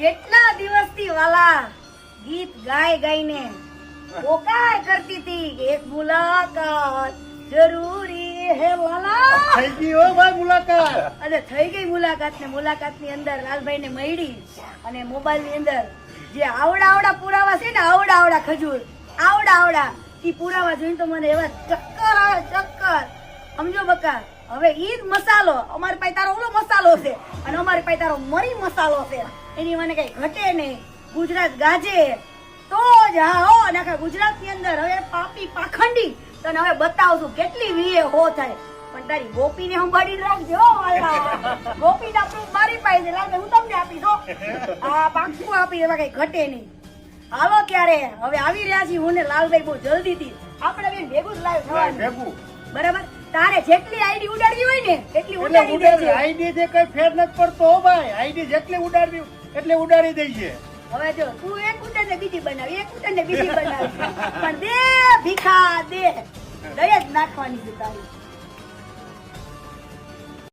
કેટલા દિવસથી વાલા ગીત ગાય ગાઈને પોકાર કરતી હતી કે એક મુલાકાત જરૂરી હે વાલા. થઈ ગઈ હો ભાઈ મુલાકાત. અને થઈ ગઈ મુલાકાત ને મુલાકાત ની અંદર લાલભાઈ ને મળી અને મોબાઈલ ની અંદર જે આવડા પુરાવા છે ને આવડા ખજૂર આવડા ઈ પુરાવા જોઈને તો મને એવા ચક્કર આવે ચક્કર. સમજો બકા હવે ઈ જ મસાલો અમારી પાસે તારો ઓલો મસાલો છે અને અમારી પાસે તારો મરી મસાલો છે. એની મને કઈ ઘટે નહીં. ગુજરાત ગાજે તો જ હા હો. અને આખા ગુજરાત ની અંદર હવે પાપી પાખંડી તને હવે બતાવશું કેટલી વીએ હો થાય. પણ તારી ગોપીને સંભાળી રાખજો હો વાલા. ગોપીના પ્રૂફ મારી પાસે છે. લાગે હું તમને આપીશ હો. આ પાકું આપી એવા કઈ ઘટે નહીં. હાલો ત્યારે હવે આવી રહ્યા છીએ હું ને લાલભાઈ બહુ જલ્દી થી આપણે બેન ભેગું જ લાઈવ થવાનું ભેગું બરાબર. તારે જેટલી આઈડી ઉડાડવી હોય ને એટલી એટલે ઉડાડી ઉડાડી દેજે. આઈડી થી કઈ ફેર નથી પડતો હો ભાઈ. આઈડી જેટલી ઉડાડવી એટલે ઉડાડી દઈએ. હવે જો તું એક ઉડાડ ને બીજી બનાવી એક ઉડાડ ને બીજી બનાવી પણ દે ભીખા દે દય જ નાખવાની છે તારી.